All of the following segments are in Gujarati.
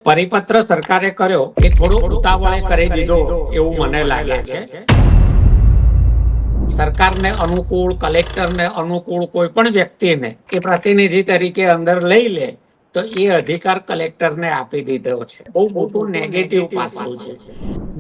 પરિપત્ર સરકારે કર્યો એ થોડો ઉતાવળે કરી દીધો એવું મને લાગે છે. સરકારને અનુકૂળ, કલેક્ટરને અનુકૂળ કોઈ પણ વ્યક્તિને એ પ્રતિનિધિ તરીકે અંદર લઈ લે તો એ અધિકાર કલેક્ટરને આપી દીધો છે. બહુ મોટું નેગેટિવ પાસું છે.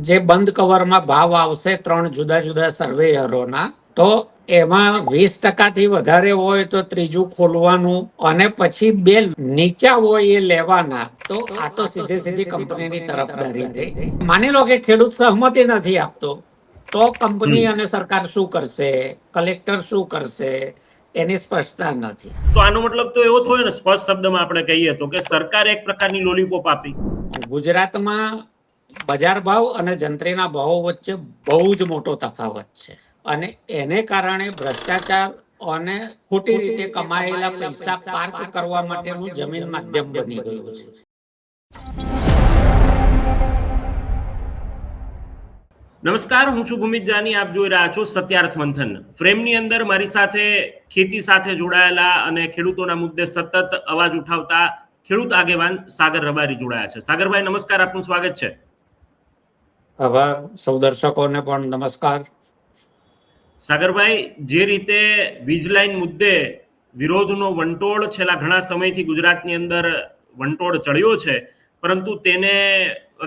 જે બંધ કવરમાં ભાવ આવશે 3 જુદા જુદા સર્વેયરોના, તો એમાં 20% વધારે હોય તો ત્રીજું ખોલવાનું અને પછી 2 નીચા હોય એ લેવાના. તો આ તો સીધી કંપનીની તરફદારી થઈ. માની લો કે ખેડૂત સહમતિ નથી આપતો, તો કંપની અને સરકાર શું કરશે, કલેક્ટર શું કરશે, એની સ્પષ્ટતા નથી. તો આનો મતલબ તો એવો થયો ને, સ્પષ્ટ શબ્દમાં આપણે કહીએ તો, કે સરકારે એક પ્રકારની લોલીપોપ આપી. ગુજરાતમાં બજાર ભાવ અને જંત્રીના ભાવો વચ્ચે બહુ જ મોટો તફાવત છે અને એને કારણે ભ્રષ્ટાચાર અને ખોટી રીતે કમાયેલા પૈસા પાર્ક કરવા માટેનું જમીન માધ્યમ બની ગયું છે. નમસ્કાર, હું છું ભૂમિત જાની. આપ જોઈ રહ્યા છો સત્યાર્થ મંથન. ફ્રેમની અંદર મારી સાથે ખેતી સાથે જોડાયેલા અને ખેડૂતોના મુદ્દે સતત અવાજ ઉઠાવતા ખેડૂત આગેવાન સાગર રબારી જોડાયા છે. સાગરભાઈ, નમસ્કાર, આપનું સ્વાગત છે. આભાર. સૌ દર્શકોને પણ નમસ્કાર. સાગરભાઈ, જે રીતે વીજ લાઈન મુદ્દે વિરોધનો વંટોળ છેલ્લા ઘણા સમયથી ગુજરાતની અંદર વંટોળ ચડ્યો છે, પરંતુ તેને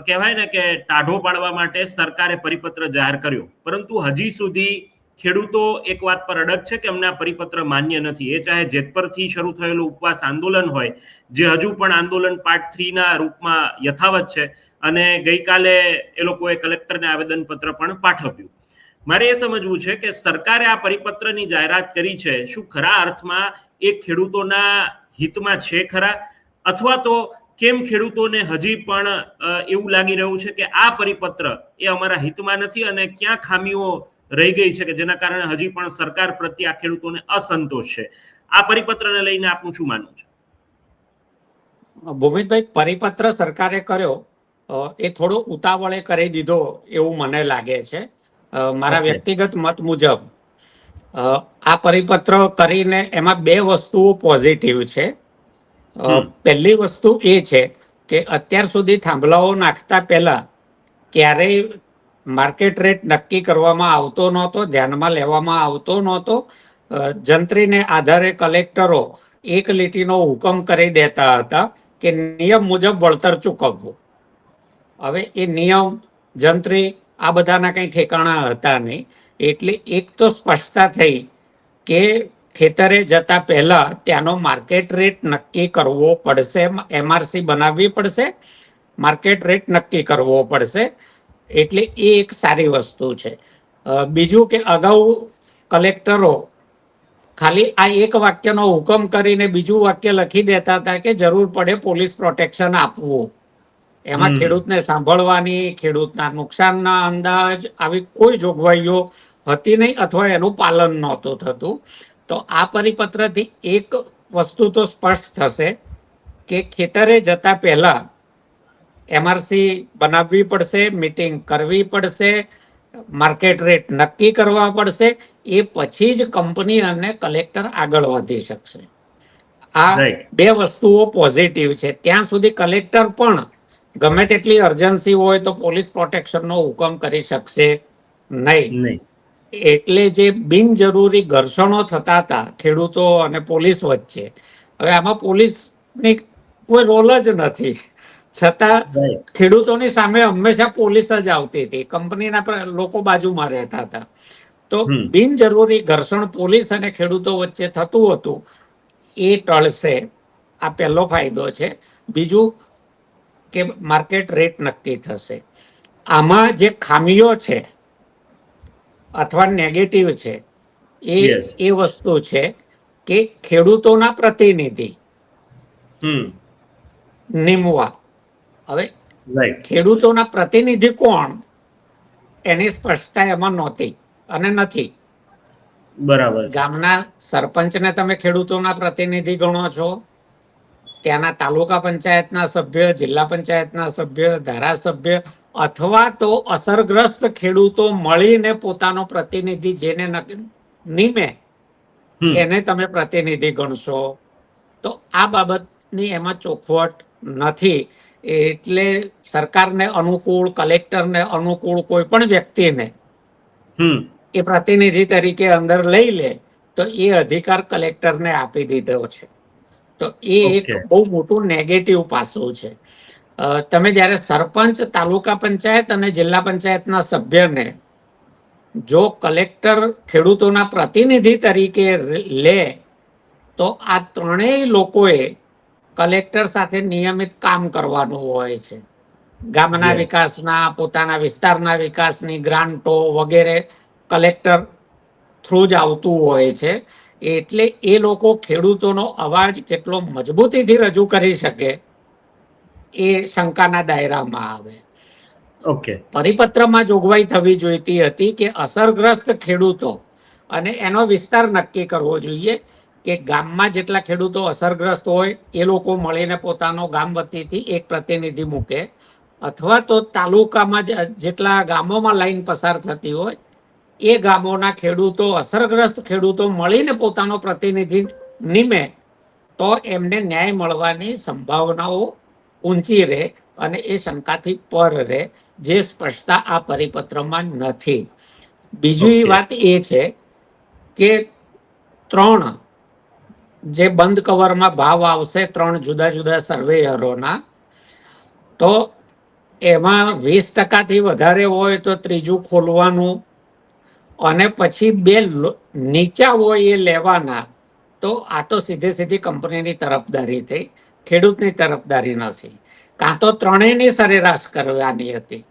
કહેવાય ને કે ટાઢો પાડવા માટે સરકારે પરિપત્ર જાહેર કર્યો, પરંતુ હજી સુધી ખેડૂતો એક વાત પર અડગ છે કે અમને આ પરિપત્ર માન્ય નથી. એ ચાહે જેતપરથી શરૂ થયેલું ઉપવાસ આંદોલન હોય, જે હજુ પણ આંદોલન પાર્ટ 3ના રૂપમાં યથાવત છે, અને ગઈકાલે એ લોકોએ કલેક્ટરને આવેદનપત્ર પણ પાઠવ્યું. મારે એ સમજવું છે કે સરકારે આ પરિપત્રની જાહેરાત કરી છે, શું ખરા અર્થમાં એ ખેડૂતોના હિતમાં છે ખરા, અથવા તો કેમ ખેડૂતોને હજી પણ એવું લાગી રહ્યું છે કે આ પરિપત્ર એ અમારા હિતમાં નથી અને ક્યાં ખામીઓ રહી ગઈ છે કે જેના કારણે હજી પણ સરકાર પ્રત્યે આ ખેડૂતોને અસંતોષ છે? આ પરિપત્રને લઈને આપનું શું માનવું છે? ભૂમિતભાઈ, પરિપત્ર સરકારે કર્યો એ થોડો ઉતાવળે કરી દીધો એવું મને લાગે છે. મારા વ્યક્તિગત મત મુજબ આ પરિપત્ર કરીને એમાં 2 વસ્તુઓ પોઝિટિવ છે. પહેલી વસ્તુ એ છે કે અત્યાર સુધી થાંભલાઓ નાખતા પહેલા ક્યારેય માર્કેટ રેટ નક્કી કરવામાં આવતો નહોતો, ધ્યાનમાં લેવામાં આવતો નહોતો. જંત્રીને આધારે કલેક્ટરો એક લીટીનો હુકમ કરી દેતા હતા કે નિયમ મુજબ વળતર ચૂકવવું. હવે એ નિયમ, જંત્રી, આ બધાના કંઈ ઠેકાણા હતા નહીં. એટલે એક તો સ્પષ્ટતા થઈ કે ખેતરે જતા પહેલા ત્યાંનો માર્કેટ રેટ નક્કી કરવો પડશે, MRC બનાવવી પડશે, માર્કેટ રેટ નક્કી કરવો પડશે. એટલે એ એક સારી વસ્તુ છે. બીજું કે અગાઉ કલેક્ટરો ખાલી આ એક વાક્યનો હુકમ કરીને બીજું વાક્ય લખી દેતા હતા કે જરૂર પડે પોલીસ પ્રોટેક્શન આપવું. એમાં ખેડૂતને સાંભળવાની, ખેડૂતના નુકસાનના અંદાજ, આવી કોઈ જોગવાઈઓ હતી નહીં અથવા એનું પાલન નહોતું થતું. તો આ પરિપત્રથી એક વસ્તુ તો સ્પષ્ટ થશે કે ખેતરે જતા પહેલા MRC બનાવવી પડશે, મીટિંગ કરવી પડશે, માર્કેટ રેટ નક્કી કરવા પડશે. એ પછી જ કંપની અને કલેક્ટર આગળ વધી શકશે. આ 2 વસ્તુઓ પોઝિટિવ છે. ત્યાં સુધી કલેક્ટર પણ ગમે તેટલી અર્જન્સી હોય તો પોલીસ પ્રોટેક્શનનો હુકમ કરી શકશે નહીં. એટલે જે બિનજરૂરી ઘર્ષણો થતા હતા ખેડૂતો અને પોલીસ વચ્ચે, હવે આમાં પોલીસની કોઈ રોલ જ નથી. છતાં ખેડૂતોની સામે હંમેશા પોલીસ જ આવતી હતી, કંપનીના લોકો બાજુમાં રહેતા હતા. તો બિનજરૂરી ઘર્ષણ પોલીસ અને ખેડૂતો વચ્ચે થતું હતું, એ ટળશે. આ પહેલો ફાયદો છે. બીજું કે માર્કેટ રેટ નક્કી થશે. આમાં જે ખામીઓ છે અથવા નેગેટિવ છે એ વસ્તુ છે કે ખેડૂતોના પ્રતિનિધિ નિમવા. હવે ખેડૂતોના પ્રતિનિધિ કોણ, એની સ્પષ્ટતા એમાં નહોતી અને નથી. બરાબર. ગામના સરપંચને તમે ખેડૂતોના પ્રતિનિધિ ગણો છો, ત્યાંના તાલુકા પંચાયતના સભ્ય, જિલ્લા પંચાયતના સભ્ય, ધારાસભ્ય અથવા તો અસરગ્રસ્ત ખેડૂતો મળીને પોતાનો પ્રતિનિધિ જેને નિમે એને તમે પ્રતિનિધિ ગણશો. તો આ બાબતની એમાં ચોખવટ નથી. એટલે સરકારને અનુકૂળ, કલેક્ટરને અનુકૂળ કોઈ પણ વ્યક્તિને એ પ્રતિનિધિ તરીકે અંદર લઈ લે તો એ અધિકાર કલેક્ટરને આપી દીધો છે. તો એ એક બહુ મોટું નેગેટિવ પાસું છે. તમે જ્યારે સરપંચ, તાલુકા પંચાયત અને જિલ્લા પંચાયતના સભ્યને જો કલેક્ટર ખેડૂતોના પ્રતિનિધિ તરીકે લે તો આ ત્રણેય લોકોએ કલેક્ટર સાથે નિયમિત કામ કરવાનું હોય છે. ગામના વિકાસના, પોતાના વિસ્તારના વિકાસની ગ્રાન્ટો વગેરે કલેક્ટર થ્રુ જ આવતું હોય છે. એટલે એ લોકો ખેડૂતોનો અવાજ કેટલો મજબૂતીથી રજૂ કરી શકે એ શંકાના દાયરામાં આવે. પરિપત્રમાં જોગવાઈ થવી જોઈતી હતી કે અસરગ્રસ્ત ખેડૂતો અને એનો વિસ્તાર નક્કી કરવો જોઈએ કે ગામમાં જેટલા ખેડૂતો અસરગ્રસ્ત હોય એ લોકો મળીને પોતાનો ગામ વતીથી એક પ્રતિનિધિ મૂકે, અથવા તો તાલુકામાં જેટલા ગામોમાં લાઈન પસાર થતી હોય એ ગામોના ખેડૂતો, અસરગ્રસ્ત ખેડૂતો મળીને પોતાનો પ્રતિનિધિ નીમે તો એમને ન્યાય મળવાની સંભાવનાઓ ઊંચી રહે અને એ શંકાથી પર રહે, જે સ્પષ્ટતા આ પરિપત્રમાં નથી. બીજી વાત એ છે કે 3 જે બંધ કવરમાં ભાવ આવશે 3 જુદા જુદા સર્વેયરોના, તો એમાં 20%થી વધારે હોય તો ત્રીજું ખોલવાનું અને પછી 2 નીચા હોય એ લેવાના. તો આ તો સીધી કંપનીની તરફદારી થઈ, ખેડૂતની તરફદારી નથી. કાં તો ત્રણેયની સરેરાશ કરવાની હતી.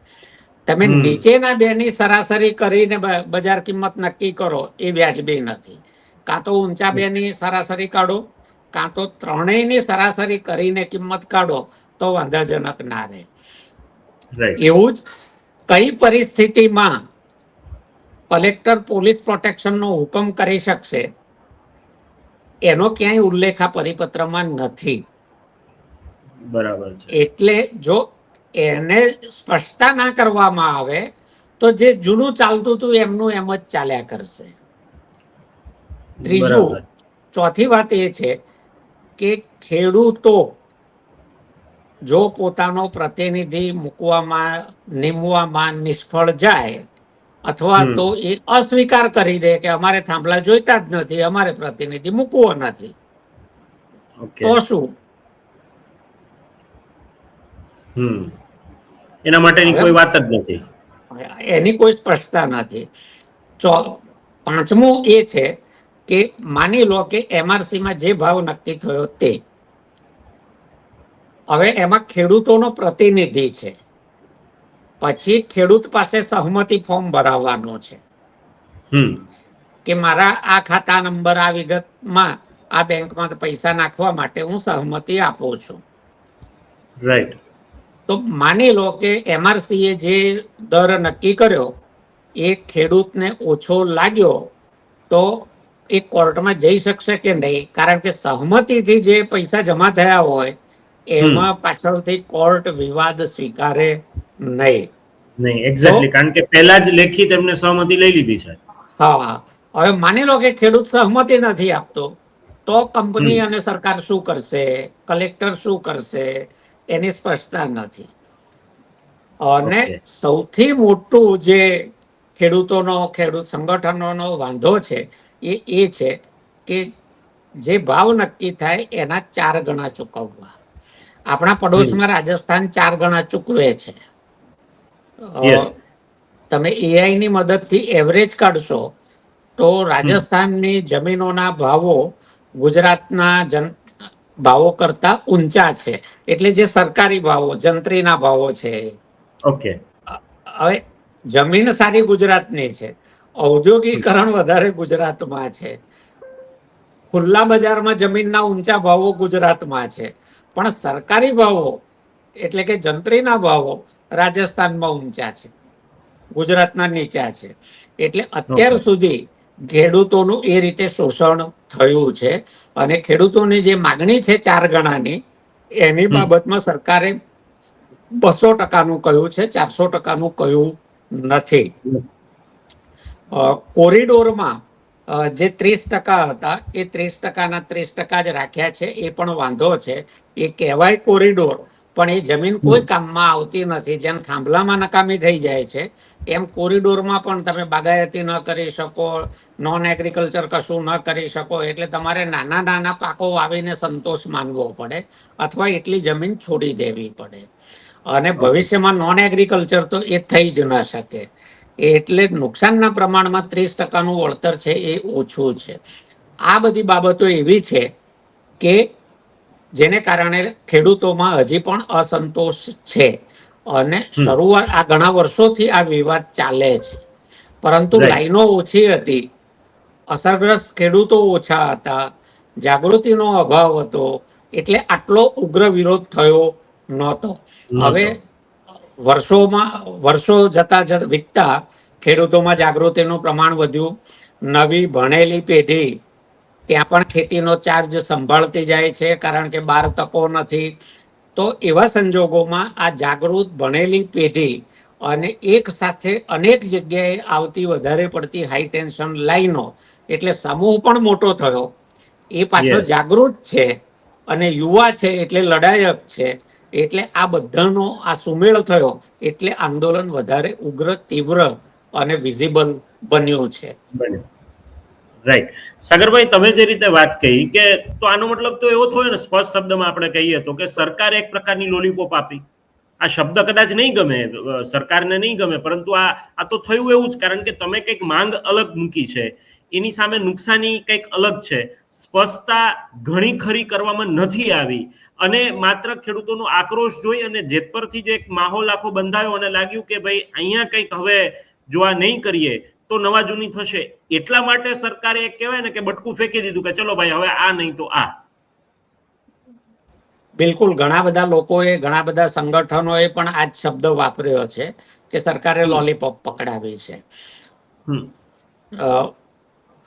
તમે નીચેના 2ની સરાસરી કરીને બજાર કિંમત નક્કી કરો એ વ્યાજબી નથી. કાં તો ઊંચા 2ની સરાસરી કાઢો, કાં તો ત્રણેયની સરાસરી કરીને કિંમત કાઢો તો વાંધાજનક ના રહે. એવું જ કઈ પરિસ્થિતિમાં કલેક્ટર પોલીસ પ્રોટેક્શનનો હુકમ કરી શકશે એનો ક્યાંય ઉલ્લેખ આ પરિપત્રમાં નથી. બરાબર છે. એટલે જો એને સ્પષ્ટતા ના કરવામાં આવે તો જે જૂનું ચાલતું હતું એમનું એમ જ ચાલ્યા કરશે. ત્રીજું, ચોથી વાત એ છે કે ખેડૂતો જો પોતાનો પ્રતિનિધિ નીમવામાં નિષ્ફળ જાય અથવા તો એ અસ્વીકાર કરી દે કે અમારે થાંભલા જોઈતા જ નથી, અમારે પ્રતિનિધિ મૂકવો નથી, તો શું? એના માટેની કોઈ વાત જ નથી, એની કોઈ સ્પષ્ટતા નથી. 5મું એ છે કે માની લો કે MRCમાં જે ભાવ નક્કી થયો તે હવે એમાં ખેડૂતોનો પ્રતિનિધિ છે, પછી ખેડૂત પાસે સહમતિ ફોર્મ ભરાવવાનો છે કે મારા આ ખાતા નંબર, આ વિગતમાં, આ બેંકમાં પૈસા નાખવા માટે હું સહમતિ આપું છું. રાઈટ. તો માની લો કે MRCએ જે દર નક્કી કર્યો એ ખેડૂતને ઓછો લાગ્યો તો એ કોર્ટમાં જઈ શકશે કે નહીં? કારણ કે સહમતિથી જે પૈસા જમા થયા હોય એમાં પાછળથી કોર્ટ વિવાદ સ્વીકારે નહીં. એક્ઝેક્ટલી, કારણ કે પહેલા જ લેખિત એમને સહમતિ લઈ લીધી છે. હા, હવે માની લો કે ખેડૂત સહમતિ નથી આપતો તો કંપની અને સરકાર શું કરશે, કલેક્ટર શું કરશે, એની સ્પષ્ટતા નથી. અને સૌથી મોટું જે ખેડૂત સંગઠનોનો વાંધો છે એ છે કે જે ભાવ નક્કી થાય એના 4 ગણા ચૂકવવા. આપણા પડોશમાં રાજસ્થાન 4 ગણા ચૂકવે છે. તમે AI ની મદદથી એવરેજ કાઢશો તો રાજસ્થાનની જમીનોના ભાવો ગુજરાતના ભાવો કરતા ઊંચા છે. એટલે જે સરકારી ભાવો, જંત્રીના ભાવો છે. હવે જમીન સારી ગુજરાતની છે, ઔદ્યોગિકરણ વધારે ગુજરાતમાં છે, ખુલ્લા બજારમાં જમીનના ઊંચા ભાવો ગુજરાતમાં છે, પણ સરકારી ભાવો એટલે કે જંત્રીના ભાવો રાજસ્થાનમાં ઊંચા છે, ગુજરાતના નીચા છે. એટલે અત્યાર સુધી ખેડૂતોનું એ રીતે શોષણ થયું છે અને ખેડૂતોની જે માગણી છે 4 ગણાની એની બાબતમાં સરકારે 200%નું કહ્યું છે, 400%નું કહ્યું નથી. કોરિડોરમાં જે 30% હતા એ 30%ના 30% જ રાખ્યા છે, એ પણ વાંધો છે. એ કહેવાય કોરિડોર પણ એ જમીન કોઈ કામમાં આવતી નથી. જેમ થાંભલામાં નકામી થઈ જાય છે એમ કોરિડોરમાં પણ તમે બાગાયતી ન કરી શકો, નોન એગ્રીકલ્ચર કશું ન કરી શકો. એટલે તમારે નાના નાના પાકો વાવીને સંતોષ માનવો પડે અથવા એટલી જમીન છોડી દેવી પડે. અને ભવિષ્યમાં નોન એગ્રીકલ્ચર તો એ થઈ જ ન શકે. એટલે નુકસાનના પ્રમાણમાં 30% વળતર છે એ ઓછું છે. આ બધી બાબતો એવી છે કે જેને કારણે ખેડૂતોમાં હજી પણ અસંતોષ છે. અને શરૂઆત આ ઘણા વર્ષોથી આ વિવાદ ચાલે છે, પરંતુ લાઈનો ઓછી હતી, અસરગ્રસ્ત ખેડૂતો ઓછા હતા, જાગૃતિનો અભાવ હતો, એટલે આટલો ઉગ્ર વિરોધ થયો નહોતો. હવે વર્ષો જતા વીતતા ખેડૂતોમાં જાગૃતિનું પ્રમાણ વધ્યું. નવી ભણેલી પેઢી ત્યાં પણ ખેતીનો ચાર્જ સંભાળતી જાય છે, કારણ કે બહાર તકો નથી. તો એવા સંજોગોમાં આ જાગૃત ભણેલી પેઢી અને એક સાથે અનેક જગ્યાએ આવતી વધારે પડતી હાઈ ટેન્શન લાઈનો, એટલે સમૂહ પણ મોટો થયો. એ પાછો જાગૃત છે અને યુવા છે એટલે લડાયક છે. એટલે આ બધાનો આ સુમેળ થયો એટલે આંદોલન વધારે ઉગ્ર, તીવ્ર અને વિઝિબલ બન્યું છે. રાઈટ. સાગરભાઈ, તમે જે રીતે વાત કહી કે તો આનો મતલબ તો એવો થયો ને, સ્પષ્ટ શબ્દમાં આપણે કહીએ તો, કે સરકારે એક પ્રકારની લોલીપોપ આપી. આ શબ્દ કદાચ નહીં ગમે, સરકારને નહીં ગમે, પરંતુ આ તો થયું એવું જ, કારણ કે તમે કંઈક માંગ અલગ મૂકી છે, એની સામે નુકસાની કંઈક અલગ છે. સ્પષ્ટતા ઘણી ખરી કરવામાં નથી આવી અને માત્ર ખેડૂતોનો આક્રોશ જોઈ અને જેત પરથી જે એક માહોલ આખો બંધાયો અને લાગ્યું કે ભાઈ અહીંયા કંઈક હવે જો આ નહીં કરીએ તો નવા જૂની થશે. એટલા માટે સરકારે એક કહેવાય ને કે બટકું ફેંકી દીધું કે ચલો ભાઈ હવે આ નહીં તો આ. બિલકુલ, ઘણા બધા લોકોએ, ઘણા બધા સંગઠનોએ પણ આ જ શબ્દ વાપર્યો છે કે સરકારે લોલીપોપ પકડાવી છે.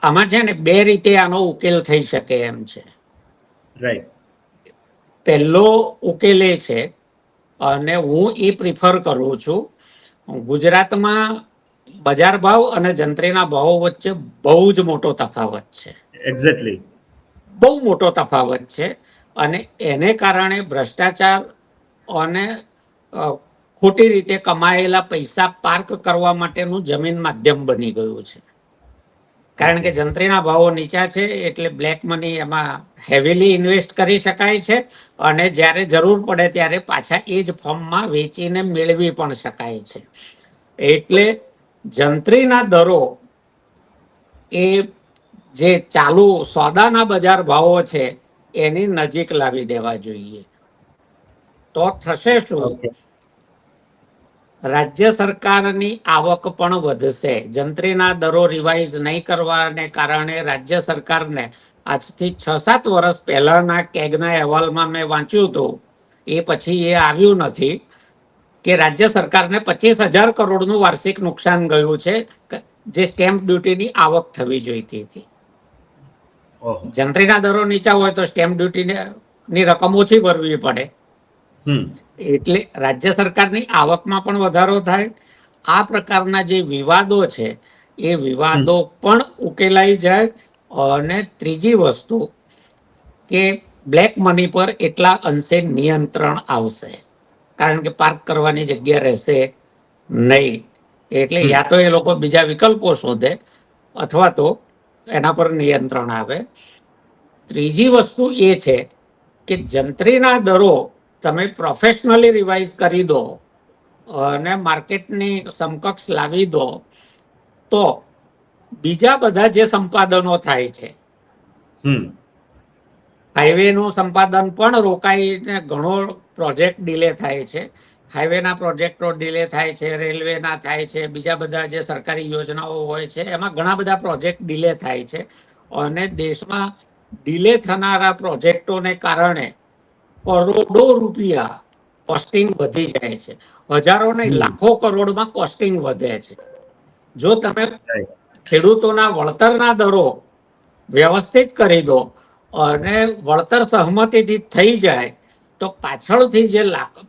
આમાં છે ને બે રીતે આનો ઉકેલ થઈ શકે એમ છે. રાઈટ. પહેલો ઉકેલ એ છે, અને હું એ પ્રિફર કરું છું, ગુજરાતમાં બજાર ભાવ અને જંત્રીના ભાવો વચ્ચે બહુ જ મોટો તફાવત છે. એક્ઝેક્ટલી. બહુ મોટો તફાવત છે. અને એને કારણે ભ્રષ્ટાચાર અને ખોટી રીતે કમાયેલા પૈસા પાર્ક કરવા માટેનું જમીન માધ્યમ બની ગયું છે. કારણ કે જંત્રીના ભાવો નીચા છે એટલે બ્લેક મની એમાં હેવીલી ઇન્વેસ્ટ કરી શકાય છે અને જ્યારે જરૂર પડે ત્યારે પાછા એ જ ફોર્મમાં વેચીને મેળવી પણ શકાય છે. એટલે જંત્રીના દરો એ જે ચાલુ સોદાના બજાર ભાવો છે એની નજીક લાવી દેવા જોઈએ. તો થશે શું? રાજ્ય સરકારની આવક પણ વધશે. જંત્રીના દરો રિવાઇઝ નહીં કરવાને કારણે રાજ્ય સરકારને આજથી 6-7 વર્ષ પહેલાના કેગના અહેવાલમાં મેં વાંચ્યું હતું, એ પછી એ આવ્યું નથી, કે રાજ્ય સરકારને 25,000 કરોડનું વાર્ષિક નુકસાન ગયું છે, જે સ્ટેમ્પ ડ્યુટીની આવક થવી જોઈતી હતી. જંત્રીના દરો નીચા હોય તો સ્ટેમ્પ ડ્યુટીની રકમ ઓછી ભરવી પડે. એટલે રાજ્ય સરકારની આવકમાં પણ વધારો થાય. આ પ્રકારના જે વિવાદો છે એ વિવાદો પણ ઉકેલાઈ જાય. અને ત્રીજી વસ્તુ કે બ્લેક મની પર એટલા અંશે નિયંત્રણ આવશે, કારણ કે પાર્ક કરવાની જગ્યા રહેશે નહીં. એટલે યા તો એ લોકો બીજા વિકલ્પો શોધે અથવા તો એના પર નિયંત્રણ આવે. ત્રીજી વસ્તુ એ છે કે જંત્રીના દરો તમે પ્રોફેશનલી રિવાઇઝ કરી દો અને માર્કેટની સમકક્ષ લાવી દો તો બીજા બધા જે સંપાદનો થાય છે, હાઈવેનું સંપાદન પણ રોકાઈને ઘણો પ્રોજેક્ટ ડિલે થાય છે. હાઈવેના પ્રોજેક્ટો ડિલે થાય છે, રેલવેના થાય છે, બીજા બધા જે સરકારી યોજનાઓ હોય છે એમાં ઘણા બધા પ્રોજેક્ટ ડિલે થાય છે. અને દેશમાં ડિલે થનારા પ્રોજેક્ટોને કારણે કરોડો રૂપિયા કોસ્ટિંગ વધી જાય છે. હજારો ને લાખો કરોડમાં કોસ્ટિંગ વધે છે. જો તમે ખેડૂતોના વળતરના દરો વ્યવસ્થિત કરી દો અને વળતર સહમતિથી થઈ જાય તો પાછળથી જે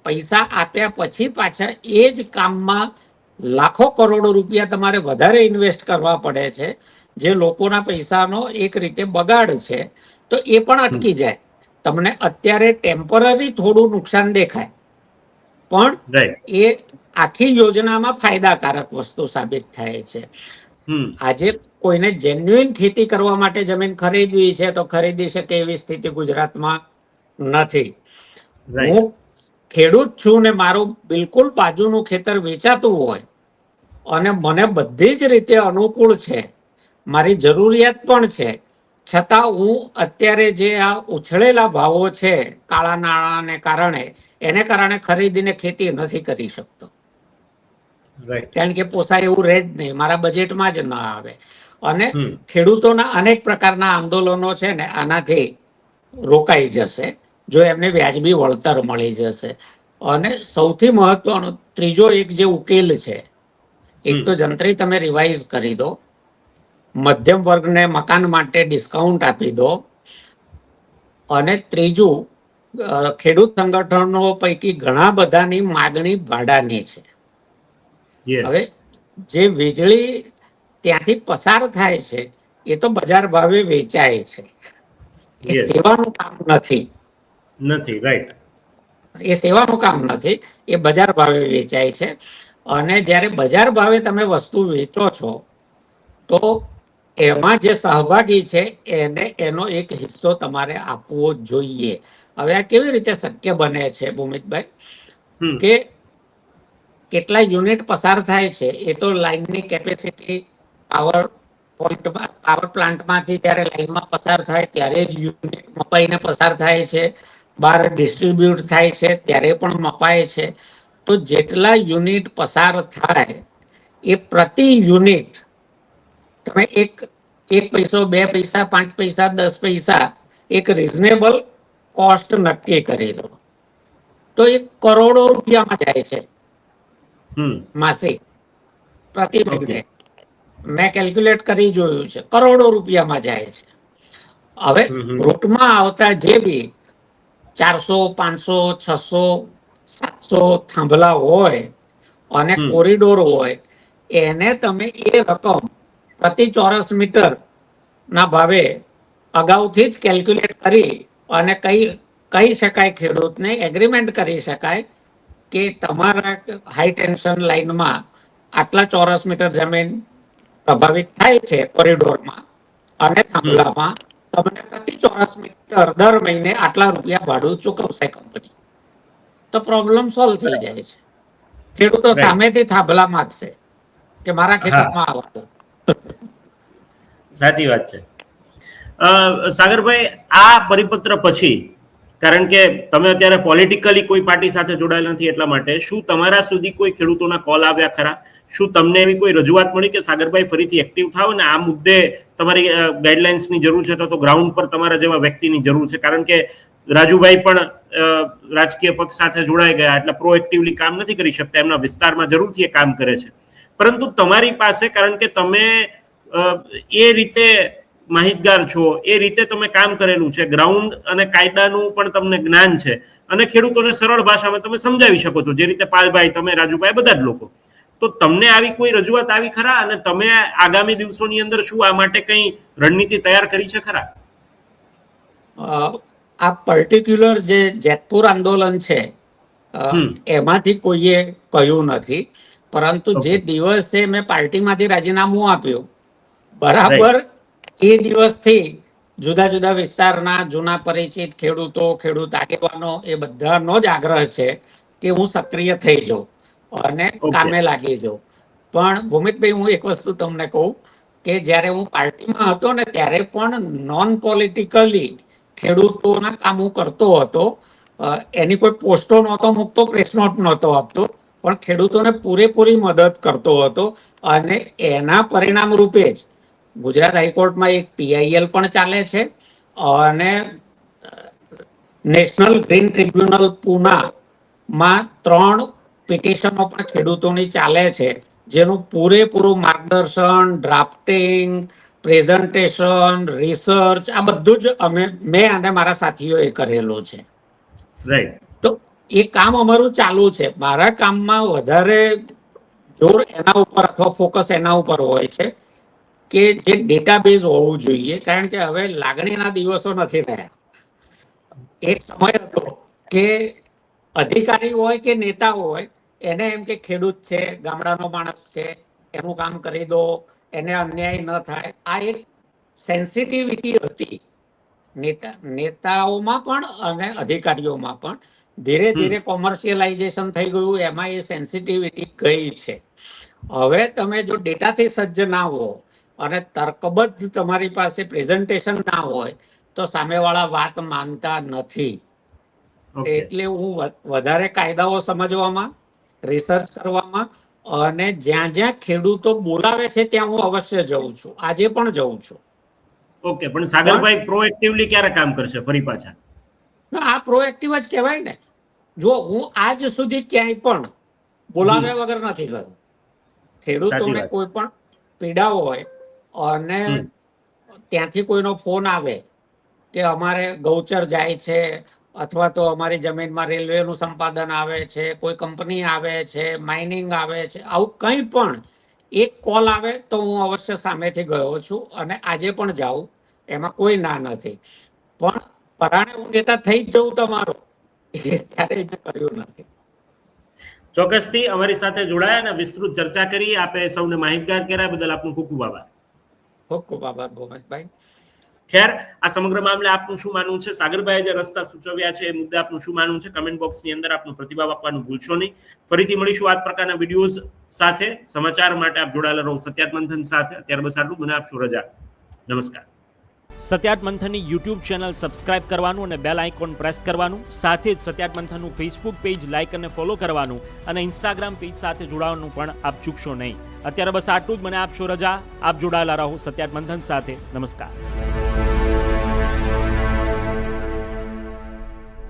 પૈસા આપ્યા પછી પાછા એ જ કામમાં લાખો કરોડો રૂપિયા તમારે વધારે ઇન્વેસ્ટ કરવા પડે છે, જે લોકોના પૈસાનો એક રીતે બગાડ છે, તો એ પણ અટકી જાય. તમને અત્યારે ટેમ્પરરી થોડું નુકસાન દેખાય પણ રાઈટ. એ આખી યોજનામાં ફાયદાકારક વસ્તુ સાબિત થાય છે. આજે કોઈને જેન્યુઇન ખેતી કરવા માટે જમીન ખરીદવી છે તો ખરીદી શકે એવી સ્થિતિ ગુજરાતમાં નથી. રાઈટ. હું ખેડૂત છું ને મારું બિલકુલ બાજુનું ખેતર વેચાતું હોય અને મને બધી જ રીતે અનુકૂળ છે, મારી જરૂરિયાત પણ છે, છતાં હું અત્યારે જે આ ઉછળેલા ભાવો છે કાળા નાણાંને કારણે, એને કારણે ખરીદીને ખેતી નથી કરી શકતો. રાઈટ. કારણ કે પોસાય એવું રહે જ નહીં, મારા બજેટમાં જ ન આવે. અને હમ. ખેડૂતોના અનેક પ્રકારના આંદોલનો છે ને આનાથી રોકાઈ જશે જો એમને વ્યાજબી વળતર મળી જશે. અને સૌથી મહત્વનો ત્રીજો એક જે ઉકેલ છે, એક તો જંત્રી તમે રિવાઇઝ કરી દો, મધ્યમ વર્ગને મકાન માટે ડિસ્કાઉન્ટ આપી દો, અને ત્રીજું ખેડૂત સંગઠનો પૈકી ઘણા બધાની માગણી ભાડાની છે. હવે જે વીજળી ત્યાંથી પસાર થાય છે એ તો બજાર ભાવે વેચાય છે, એ સેવાનું કામ નથી. રાઈટ. એ સેવાનું કામ નથી, એ બજાર ભાવે વેચાય છે. અને જ્યારે બજાર ભાવે તમે વસ્તુ વેચો છો તો એમાં જે સહભાગી છે એને એનો એક હિસ્સો તમારે આપવો જોઈએ. હવે આ કેવી રીતે શક્ય બને છે ભૂમિતભાઈ, કે કેટલા યુનિટ પસાર થાય છે એ તો લાઈનની કેપેસિટી પાવર પ્લાન્ટમાંથી જ્યારે લાઈનમાં પસાર થાય ત્યારે જ યુનિટ મપાઈને પસાર થાય છે, બહાર ડિસ્ટ્રીબ્યુટ થાય છે ત્યારે પણ મપાય છે. તો જેટલા યુનિટ પસાર થાય એ પ્રતિ યુનિટ તમે એક પૈસો, 2 પૈસા, 5 પૈસા, 10 પૈસા એક રિઝનેબલ કોસ્ટ નક્કી કરી લો તો એ કરોડો રૂપિયામાં જાય છે માસિક, પ્રતિ મહિને. મેં કેલ્ક્યુલેટ કરી જોયું છે, કરોડો રૂપિયામાં જાય છે. હવે રૂટમાં આવતા જે બી 400, 500, 600, 700 થાંભલા હોય અને કોરિડોર હોય, એને તમે એ રકમ પ્રતિ ચોરસ મીટર ના ભાવે અગાઉથી જ કેલ્ક્યુલેટ કરી અને કહી શકાય ખેડૂતને, એગ્રીમેન્ટ કરી શકાય કે તમારા હાઈ ટેન્શન લાઈનમાં આટલા ચોરસ મીટર જમીન પ્રભાવિત થાય છે કોરિડોરમાં અને થાંભલામાં, તમને પ્રતિ ચોરસ મીટર દર મહિને આટલા રૂપિયા ભાડું ચૂકવશે કંપની. તો પ્રોબ્લેમ સોલ્વ થઈ જાય છે. ખેડૂતો સામેથી થાંભલા માંગશે કે મારા ખેતરમાં આવતો. સાચી વાત છે. સાગરભાઈ, આ પરિપત્ર પછી, કારણ કે તમે અત્યારે પોલિટિકલી કોઈ પાર્ટી સાથે જોડાયેલા નથી એટલા માટે, શું તમારા સુધી કોઈ ખેડૂતોના કોલ આવ્યા ખરા? શું તમને એવી કોઈ રજૂઆત મળી કે સાગરભાઈ ફરીથી એક્ટિવ થાવ ને આ મુદ્દે તમારી ગાઈડલાઇન્સની જરૂર છે તો ગ્રાઉન્ડ પર તમારા જેવા વ્યક્તિની જરૂર છે? કારણ કે રાજુભાઈ પણ રાજકીય પક્ષ સાથે જોડાઈ ગયા એટલે પ્રોએક્ટિવલી કામ નથી કરી શકતા, એમના વિસ્તારમાં જરૂરથી એ કામ કરે છે. પરંતુ તમારી પાસે, કારણ કે તમે એ રીતે માહિતગાર છો, એ રીતે તમે કામ કરેલું છે, ગ્રાઉન્ડ અને કાયદાનું પણ તમને જ્ઞાન છે, અને ખેડૂતોને સરળ ભાષામાં તમે સમજાવી શકો છો, જે રીતે પાલભાઈ, તમે, રાજુભાઈ, બધા જ લોકો. તો તમને આવી કોઈ રજૂઆત આવી ખરા? અને તમે આગામી દિવસોની અંદર શું આ માટે કઈ રણનીતિ તૈયાર કરી છે ખરા? આ પર્ટિક્યુલર જે જેતપુર આંદોલન છે એમાંથી કોઈએ કહ્યું નથી, પરંતુ જે દિવસે મેં પાર્ટીમાંથી રાજીનામું આપ્યું બરાબર એ દિવસથી જુદા જુદા વિસ્તારના જૂના પરિચિત ખેડૂતો, ખેડૂત આગેવાનો, એ બધાનો જ આગ્રહ છે કે હું સક્રિય થઈ જાઉં અને કામે લાગી જાઉં. પણ ભૂમિતભાઈ, હું એક વસ્તુ તમને કહું કે જ્યારે હું પાર્ટીમાં હતો ને ત્યારે પણ નોન પોલિટિકલી ખેડૂતોના કામ હું કરતો હતો. એની કોઈ પોસ્ટો નહોતો મૂકતો, પ્રેસ નોટ નહોતો આપતો, પણ ખેડૂતોને પૂરેપૂરી મદદ કરતો હતો. અને એના પરિણામ રૂપે જ ગુજરાત હાઈકોર્ટમાં એક PIL પણ ચાલે છે અને નેશનલ ગ્રીન ટ્રિબ્યુનલ પૂનામાં 3 પિટિશનો પણ ખેડૂતોની ચાલે છે, જેનું પૂરેપૂરું માર્ગદર્શન, ડ્રાફ્ટિંગ, પ્રેઝન્ટેશન, રિસર્ચ, આ બધું જ મેં અને મારા સાથીઓએ કરેલું છે. તો એ કામ અમારું ચાલુ છે. મારા કામમાં વધારે જોર એના ઉપર અથવા ફોકસ એના ઉપર હોય છે કે જે ડેટાબેઝ હોવું જોઈએ, કારણ કે હવે લાગણીના દિવસો નથી રહ્યા. એક સમય હતો કે અધિકારી હોય કે નેતા હોય એને એમ કે ખેડૂત છે, ગામડાનો માણસ છે, એનું કામ કરી દો, એને અન્યાય ન થાય. આ એક સેન્સિટિવિટી હતી નેતાઓમાં પણ અને અધિકારીઓમાં પણ. ધીરે ધીરે કોમર્શિયલાઇઝેશન થઈ ગયું, એમાં એ સેન્સિટિવિટી ગઈ છે. હવે તમે જો ડેટાથી સજ્જ ના હો અને તર્કબદ્ધ તમારી પાસે પ્રેઝન્ટેશન ના હોય તો સામેવાળા વાત માનતા નથી. એટલે હું વધારે કાયદાઓ સમજવામાં, રિસર્ચ કરવામાં અને જ્યાં જ્યાં ખેડૂતો બોલાવે છે ત્યાં હું અવશ્ય જઉં છું, આજે પણ જઉં છું. ઓકે, પણ સાગરભાઈ પ્રોએક્ટિવલી ક્યારે કામ કરશે ફરી પાછા? આ પ્રોએક્ટિવ જ કહેવાય ને. જો હું આજ સુધી ક્યાંય પણ બોલાવ્યા વગર નથી ગયો. ખેડૂતોને કોઈ પણ પીડા હોય અને ત્યાંથી કોઈનો ફોન આવે કે અમારે ગૌચર જાય છે અથવા તો અમારી જમીનમાં રેલવેનું સંપાદન આવે છે, કોઈ કંપની આવે છે, માઇનિંગ આવે છે, આવું કંઈ પણ એક કોલ આવે તો હું અવશ્ય સામેથી ગયો છું અને આજે પણ જાઉં, એમાં કોઈ ના નથી. પણ પરાણે હું નેતા થઈ જ જઉં તમારો ક્યારેય મેં કર્યું નથી. ચોક્કસથી અમારી સાથે જોડાયા અને વિસ્તૃત ચર્ચા કરી. આપે સૌને માહિતગાર કર્યા બદલ આપનું ખૂબ ખૂબ આભાર. ખૂબ ખૂબ આભાર ભોમેશભાઈ. ખેર, આ સમગ્ર મામલે આપનું શું માનવું છે? સાગરભાઈએ જે રસ્તા સૂચવ્યા છે એ મુદ્દે આપનું શું માનવું છે? કમેન્ટ બોક્સની અંદર આપનો પ્રતિભાવ આપવાનું ભૂલશો નહીં. ફરીથી મળીશું આ પ્રકારના વિડીયોઝ સાથે. સમાચાર માટે આપ જોડાયેલા રહો સત્યાત મંથન સાથે. અત્યારે બસ આટલું. મને આપશો રજા. નમસ્કાર. સત્યાત મંથનની યુટ્યુબ ચેનલ સબસ્ક્રાઇબ કરવાનું અને બેલ આઇકોન પ્રેસ કરવાનું, સાથે જ સત્યાત મંથનનું ફેસબુક પેજ લાઇક અને ફોલો કરવાનું અને ઇન્સ્ટાગ્રામ પેજ સાથે જોડાવાનું પણ આપ ચૂકશો નહીં. અત્યારે બસ આટલું જ. મને આપશો રજા. આપ જોડાયેલા રહો સત્યાત મંથન સાથે. નમસ્કાર.